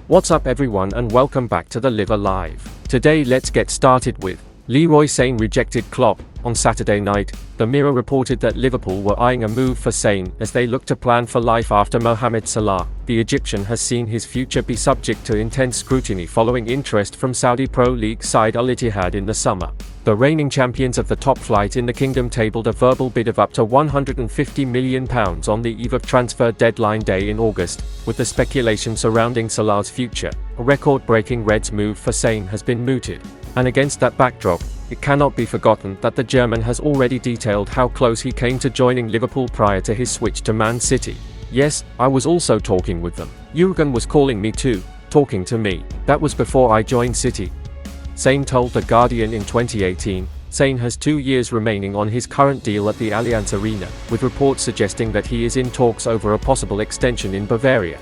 What's up everyone and welcome back to the Liver Live. Today let's get started with Leroy Sane rejected Klopp. On Saturday night, the Mirror reported that Liverpool were eyeing a move for Sane as they look to plan for life after Mohamed Salah. The Egyptian has seen his future be subject to intense scrutiny following interest from Saudi Pro League side Al-Ittihad in the summer. The reigning champions of the top flight in the kingdom tabled a verbal bid of up to £150 million on the eve of transfer deadline day in August, with the speculation surrounding Salah's future. A record-breaking Reds move for Sane has been mooted. And against that backdrop, it cannot be forgotten that the German has already detailed how close he came to joining Liverpool prior to his switch to Man City. "Yes, I was also talking with them. Jurgen was calling me too, talking to me. That was before I joined City," Sane told The Guardian in 2018. Sane has 2 years remaining on his current deal at the Allianz Arena, with reports suggesting that he is in talks over a possible extension in Bavaria.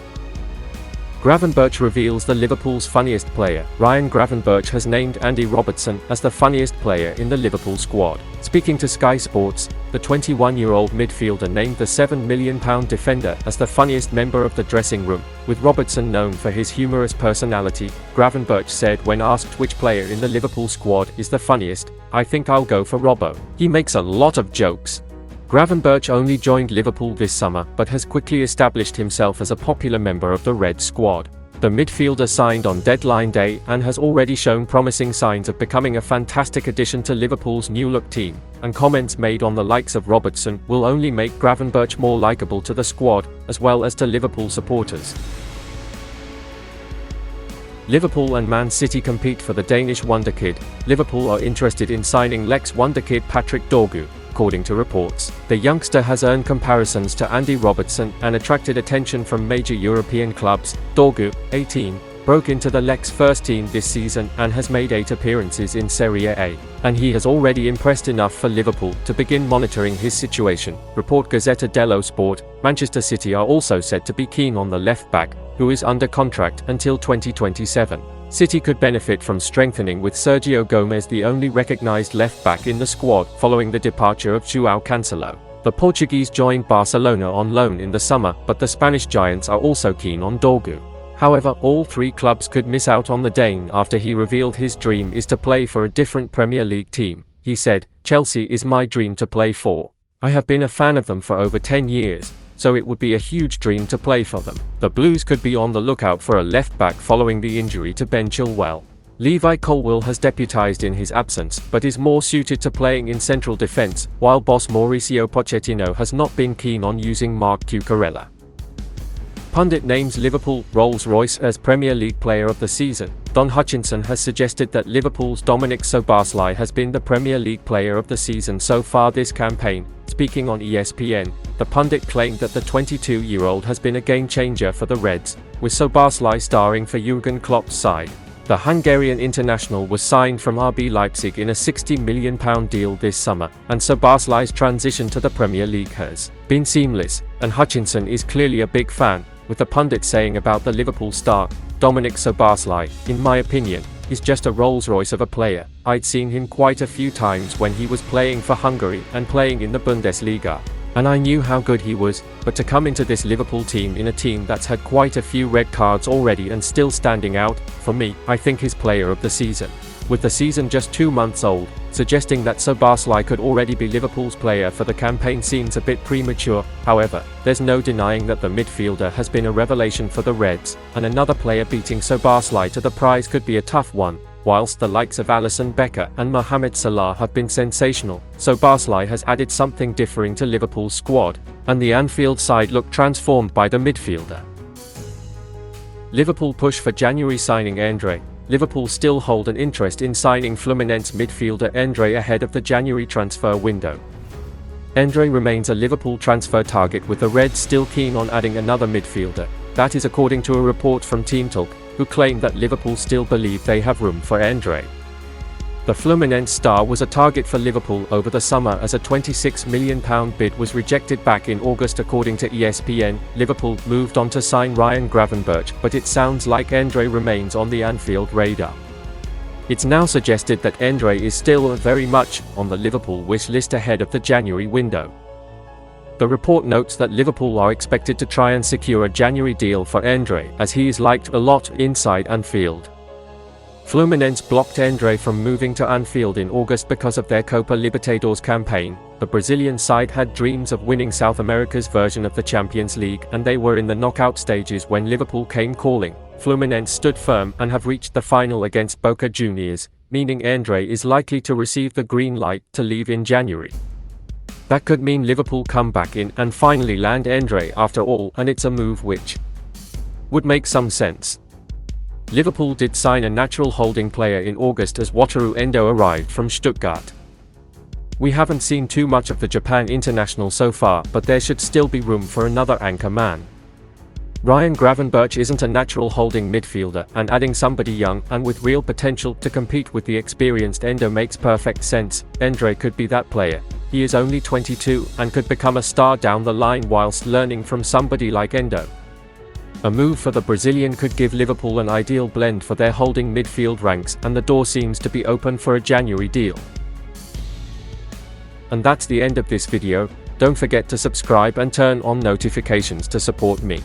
Gravenberch reveals the Liverpool's funniest player. Ryan Gravenberch has named Andy Robertson as the funniest player in the Liverpool squad. Speaking to Sky Sports, the 21-year-old midfielder named the £7 million defender as the funniest member of the dressing room, with Robertson known for his humorous personality. Gravenberch said when asked which player in the Liverpool squad is the funniest, "I think I'll go for Robbo. He makes a lot of jokes." Gravenberch only joined Liverpool this summer but has quickly established himself as a popular member of the Red squad. The midfielder signed on deadline day and has already shown promising signs of becoming a fantastic addition to Liverpool's new-look team, and comments made on the likes of Robertson will only make Gravenberch more likeable to the squad, as well as to Liverpool supporters. Liverpool and Man City compete for the Danish wonderkid. Liverpool are interested in signing Lex wonderkid Patrick Dorgu. According to reports, the youngster has earned comparisons to Andy Robertson and attracted attention from major European clubs. Dorgu, 18, broke into the Lex first team this season and has made 8 appearances in Serie A, and he has already impressed enough for Liverpool to begin monitoring his situation. Report Gazzetta dello Sport. Manchester City are also said to be keen on the left-back, who is under contract until 2027. City could benefit from strengthening with Sergio Gomez, the only recognized left-back in the squad following the departure of João Cancelo. The Portuguese joined Barcelona on loan in the summer, but the Spanish giants are also keen on Dorgu. However, all 3 clubs could miss out on the Dane after he revealed his dream is to play for a different Premier League team. He said, "Chelsea is my dream to play for. I have been a fan of them for over 10 years. So it would be a huge dream to play for them." The Blues could be on the lookout for a left-back following the injury to Ben Chilwell. Levi Colwill has deputized in his absence, but is more suited to playing in central defense, while boss Mauricio Pochettino has not been keen on using Marc Cucurella. Pundit names Liverpool Rolls-Royce as Premier League Player of the Season. Don Hutchinson has suggested that Liverpool's Dominic Szoboszlai has been the Premier League Player of the Season so far this campaign. Speaking on ESPN, the pundit claimed that the 22-year-old has been a game-changer for the Reds, with Szoboszlai starring for Jurgen Klopp's side. The Hungarian international was signed from RB Leipzig in a £60 million deal this summer, and Szoboszlai's transition to the Premier League has been seamless, and Hutchinson is clearly a big fan, with the pundit saying about the Liverpool star, "Dominic Szoboszlai, in my opinion, is just a Rolls-Royce of a player. I'd seen him quite a few times when he was playing for Hungary and playing in the Bundesliga, and I knew how good he was, but to come into this Liverpool team in a team that's had quite a few red cards already and still standing out, for me, I think he's Player of the Season." With the season just 2 months old, suggesting that Szoboszlai could already be Liverpool's player for the campaign seems a bit premature. However, there's no denying that the midfielder has been a revelation for the Reds, and another player beating Szoboszlai to the prize could be a tough one. Whilst the likes of Alisson Becker and Mohamed Salah have been sensational, Szoboszlai has added something differing to Liverpool's squad, and the Anfield side look transformed by the midfielder. Liverpool push for January signing Endre. Liverpool still hold an interest in signing Fluminense midfielder Endre ahead of the January transfer window. Endre remains a Liverpool transfer target, with the Reds still keen on adding another midfielder. That is according to a report from Team Talk, who claim that Liverpool still believe they have room for Endre. The Fluminense star was a target for Liverpool over the summer as a £26 million bid was rejected back in August. According to ESPN, Liverpool moved on to sign Ryan Gravenberch, but it sounds like Endre remains on the Anfield radar. It's now suggested that Endre is still very much on the Liverpool wish list ahead of the January window. The report notes that Liverpool are expected to try and secure a January deal for Endre, as he is liked a lot inside Anfield. Fluminense blocked Endre from moving to Anfield in August because of their Copa Libertadores campaign. The Brazilian side had dreams of winning South America's version of the Champions League, and they were in the knockout stages when Liverpool came calling. Fluminense stood firm and have reached the final against Boca Juniors, meaning Endre is likely to receive the green light to leave in January. That could mean Liverpool come back in and finally land Endre after all, and it's a move which would make some sense. Liverpool did sign a natural holding player in August as Wataru Endo arrived from Stuttgart. We haven't seen too much of the Japan international so far, but there should still be room for another anchor man. Ryan Gravenberch isn't a natural holding midfielder, and adding somebody young and with real potential to compete with the experienced Endo makes perfect sense. Endre could be that player. He is only 22 and could become a star down the line whilst learning from somebody like Endo. A move for the Brazilian could give Liverpool an ideal blend for their holding midfield ranks, and the door seems to be open for a January deal. And that's the end of this video. Don't forget to subscribe and turn on notifications to support me.